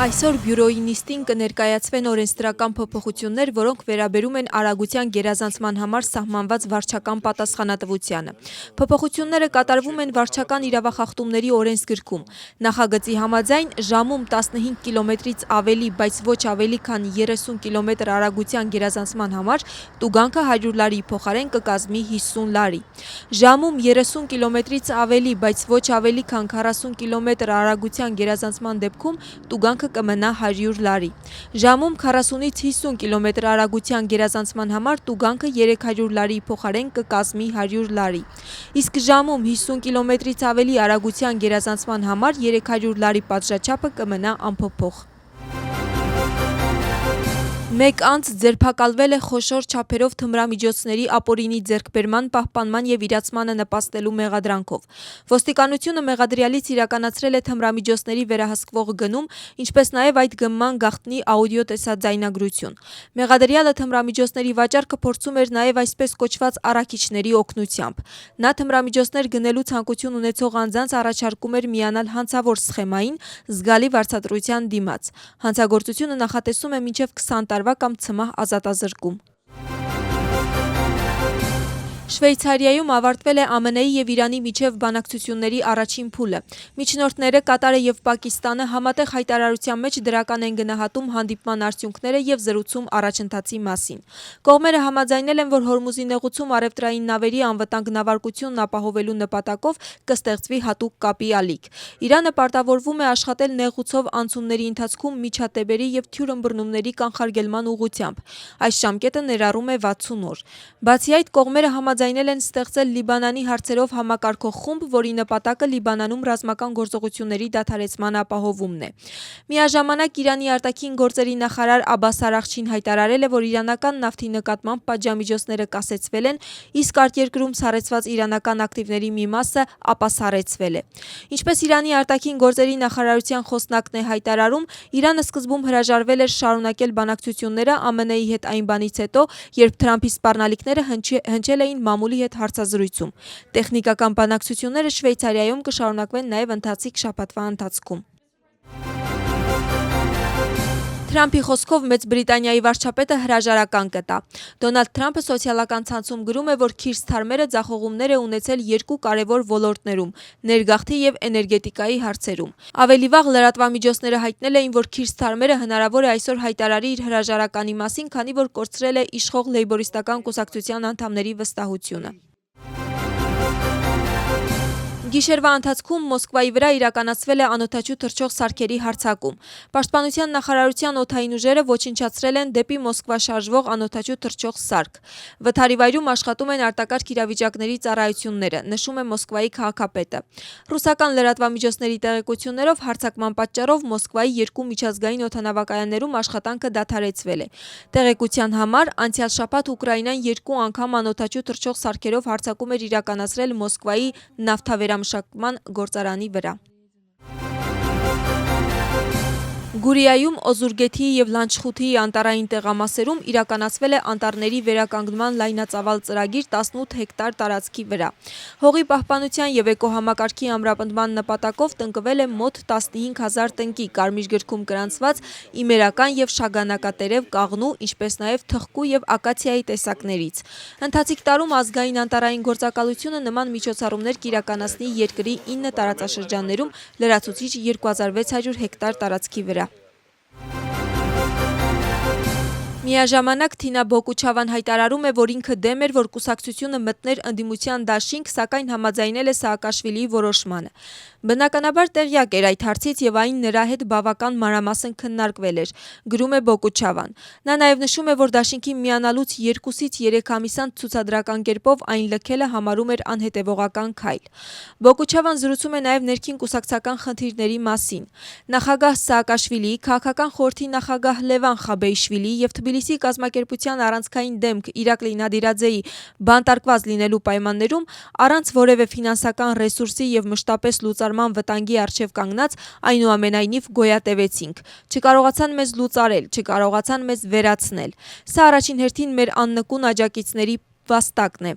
Այսօր բյուրոյի նիստին կներկայացվեն օրենսդրական փոփոխություններ, որոնք վերաբերում են արագության գերազանցման համար սահմանված վարչական պատասխանատվությանը։ Փոփոխությունները կատարվում են վարչական իրավախախտումների օրենսգրքում։ Նախագծի համաձայն ժամում 15 կիլոմետրից ավելի, բայց ոչ ավելի քան 30 կիլոմետր արագության գերազանցման համար տուգանքը 100 լարի փոխարեն կկազմի 50 լարի։ Ժամում 30 կիլոմետրից ավելի, բայց ոչ ավելի քան 40 կիլոմետր արագության գերազանցման դեպքում տուգանքը կմնա 100 լարի։ Ժամում 40-ից 50 կիլոմետր արագության գերազանցման համար տուգանքը 300 լարի փոխարեն կկազմի 100 լարի։ Իսկ ժամում 50 կիլոմետրից ավելի արագության գերազանցման համար 300 լարի պատժաչափը կմնա անփոփոխ։ Մեկ անձ ձերբակալվել է խոշոր չափերով թմրամիջոցների ապօրինի ձեռքբերման, պահպանման եւ իրացմանը նպաստելու մեղադրանքով։ Ոստիկանությունը մեղադրյալից իրականացրել է թմրամիջոցների վերահսկվող գնում, ինչպես նաեւ այդ գնման գաղտնի աուդիո տեսաձայնագրություն։ Մեղադրյալը թմրամիջոցների վաճառքը փորձում էր նաեւ այսպես կոչված առաքիչների օգնությամբ։ Նա թմրամիջոցներ գնելու ցանկություն ունեցող անձանց առաջարկում էր միանալ հանցավոր սխեմային զգալի վարձատրության դիմաց։ Հանցագործությունը նախատեսում է մինչև 20 տարվա կամ ցմահ ազատազրկում։ Շվեյցարիայում ավարտվել է ԱՄՆ-ի եւ Իրանի միջև բանակցությունների առաջին փուլը։ Միջնորդները Կատարը եւ Պակիստանը համատեղ հայտարարության մեջ դրական են գնահատում հանդիպման արդյունքները եւ զրուցում առաջընթացի մասին։ Կողմերը համաձայնել են, որ Հորմուզի նեղուցում առևտրային նավերի անվտանգ նավարկությունն ապահովելու նպատակով կստեղծվի հատուկ կապի ալիք։ Իրանը պարտավորվում է աշխատել նեղուցով անցումների ընթացքում միջատებերի եւ թյուր ըմբռնումների կանխարգելման ուղղությամբ։ Այս ժամկետը ներառում է 60 օր։ Բացի այդ, կողմերը համաձայնել են ստեղծել Լիբանանի հարցերով համակարգող խումբ, որի նպատակը Լիբանանում ռազմական գործողությունների դադարեցման ապահովումն է։ Միաժամանակ Իրանի արտաքին գործերի նախարար Աբբաս Արաղչին հայտարարել է, որ իրանական նավթի նկատմամբ պատժամիջոցները կասեցվել են, իսկ արտերկրում սառեցված իրանական ակտիվների մի մասը ապասառեցվել է։ Ինչպես Իրանի արտաքին գործերի նախարարության խոսնակն է հայտարարում, Իրանը սկզբում հրաժարվել էր շարունակել բանակցությունները ԱՄՆ-ի հետ այն բանից հետո, երբ Թրամփի սպառնալիքները հնչել էին մամուլի հետ հարցազրույցում։ Տեխնիկական բանակցությունները Շվեյցարիայում կշարունակվեն նաև ընթացիկ շաբաթվա ընթացքում։ Թրամփի խոսքով Մեծ Բրիտանիայի վարչապետը հրաժարական կտա։ Դոնալդ Թրամփը սոցիալական ցանցում գրում է, որ Քիր Սթարմերը ձախողումներ է ունեցել երկու կարևոր ոլորտներում՝ ներգաղթի եւ էներգետիկայի հարցերում։ Ավելի վաղ լրատվամիջոցները հայտնել էին, որ Քիր Սթարմերը հնարավոր է այսօր հայտարարի իր հրաժարականի մասին, քանի որ կորցրել է իշխող լեյբորիստական կուսակցության անդամների վստահությունը։ Գիշերվա ընթացքում Մոսկվայի վրա իրականացվել է անօդաչու թռչող սարքերի հարձակում։ Պաշտպանության նախարարության օդային ուժերը ոչնչացրել են դեպի Մոսկվա շարժվող անօդաչու թռչող սարք։ Վթարի վայրում աշխատում են արտակարգ իրավիճակների ծառայությունները, նշում է Մոսկվայի քաղաքապետը։ Ռուսական լրատվամիջոցների տեղեկություններով հարձակման պատճառով Մոսկվայի երկու միջազգային օդանավակայաններում աշխատանքը դադարեցվել է։ Տեղեկության համար, անցյալ շաբաթ Ուկրաինան երկու անգամ անօդաչու թռչող սարքերով հարձակում էր իրականացրել Մոսկվայի նավթավերամշակման գործարանի վրա։ Գուրիայում Օզուրգեթիի եւ Լանչխութիի անտառային տեղամասերում իրականացվել է անտառների վերականգնման լայնածավալ ծրագիր 18 հեկտար տարածքի վրա։ Հողի պահպանության եւ էկոհամակարգի ամրապնդման նպատակով տնկվել է մոտ 15000 տնկի կարմիր գրքում գրանցված իմերական եւ շագանակատերև կաղնու, ինչպես նաեւ թխկու եւ ակացիայի տեսակներից։ Ընթացիկ տարում ազգային անտառային գործակալությունը նման միջոցառումներ կիրականացնի երկրի 9 տարածաշրջաններում լրացուցիչ 2600 հեկտար տարածքի վրա։ Միաժամանակ Թինա Բոկուչավան հայտարարում է, որ ինքը դեմ էր, որ կուսակցությունը մտներ ընդդիմության դաշինք, սակայն համաձայնել է Սաակաշվիլիի որոշմանը։ Բնականաբար տեղյակ էր այդ հարցից եւ այն նրա հետ բավական մանրամասն քննարկվել էր, գրում է Բոկուչավան։ Նա նաեւ նշում է, որ դաշինքին միանալուց 2-ից 3 ամիս անց ցուցադրական կերպով այն լքելը համարում էր անհետեւողական քայլ։ Բոկուչավան զրուցում է նաեւ ներքին կուսակցական խնդիրների մասին։ Նախագահ Սաակաշվիլիի, քաղաքական խորհրդի նախագահ Լևան Խաբեյշվիլիի եւ Թբիլիսի կազմակերպության առանցքային դեմք Իրակլի Նադիրաձեի բանտարկված լինելու պայմաններում առանց որևէ ֆինանսական ռեսուրսի եւ մշտապես լուծարման վտանգի առջեւ կանգնած այնուամենայնիվ գոյատևեցինք։ Չկարողացան մեզ լուծարել, չկարողացան մեզ վերացնել։ Սա առաջին հերթին մեր աննկուն աջակիցների վաստակն է։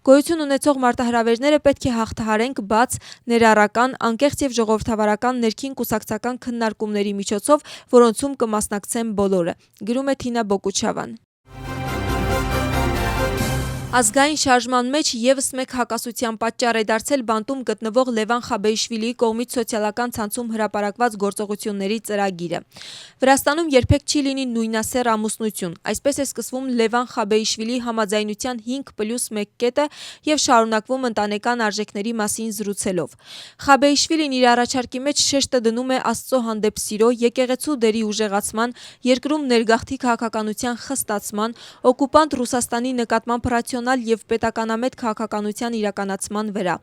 Գոյություն ունեցող մարտահրավերները պետք է հաղթահարենք բաց, ներառական, անկեղծ եւ ժողովրդավարական ներքին կուսակցական քննարկումների միջոցով, որոնցում կմասնակցեն բոլորը, գրում է Թինա Բոկուչավան։ Ազգային շարժման մեջ եւս մեկ հակասության պատճառ է դարձել բանտում գտնվող Լևան Խաբեիշվիլիի կողմից սոցիալական ցանցում հրապարակված գործողությունների ծրագիրը։ Վրաստանում երբեք չի լինի նույնասեռ ամուսնություն, այսպես է սկսվում Լևան Խաբեիշվիլիի համաձայնության 5+1 կետը եւ շարունակվում ընտանեկան արժեքների մասին զրուցելով։ Խաբեիշվիլին իր առաջարկի մեջ շեշտը դնում է Աստծո հանդեպ սիրո, եկեղեցու դերի ուժեղացման, երկրում ներգաղթի քաղաքականության խստացման, օկուպանտ Ռուսաստանի նկատմամբ ռացիոնալ եւ պետականամետ քաղաքականության իրականացման վրա։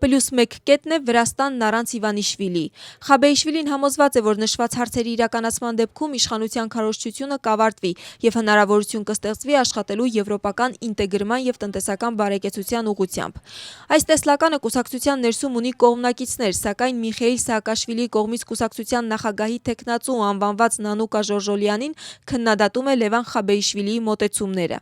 +1 կետն է Վրաստանն առանց Իվանիշվիլիի։ Խաբեիշվիլին համոզված է, որ նշված հարցերի իրականացման դեպքում իշխանության քարոզչությունը կավարտվի եւ հնարավորություն կստեղծվի աշխատելու եվրոպական ինտեգրման եւ տնտեսական բարեկեցության ուղղությամբ։ Այս տեսլականը կուսակցության ներսում ունի կողմնակիցներ, սակայն Միխեիլ Սաակաշվիլիի կողմից կուսակցության նախագահի թեկնածու անվանված Նանուկա Ժորժոլյանին քննադատում է Լևան Խաբեիշվիլիի մոտեցումները։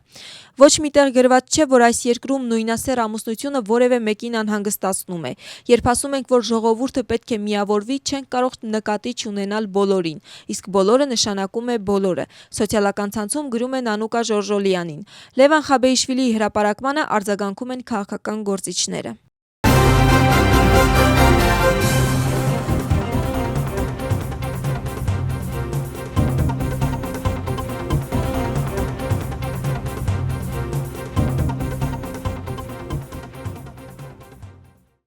Ոչ միտեղ գրված չէ, որ այս երկրում նույնասեռ ամուսնությունը որևէ մեկին անհանգստացնում է։ Երբ ասում ենք, որ ժողովուրդը պետք է միավորվի, չենք կարող նկատի չունենալ բոլորին, իսկ բոլորը նշանակում է բոլորը։ Սոցիալական ցանցում գրում է Նանուկա Ժորժոլյանին։ Լևան Խաբեիշվիլիի հրապարակմանը արձագանքում են քաղաքական գործիչները։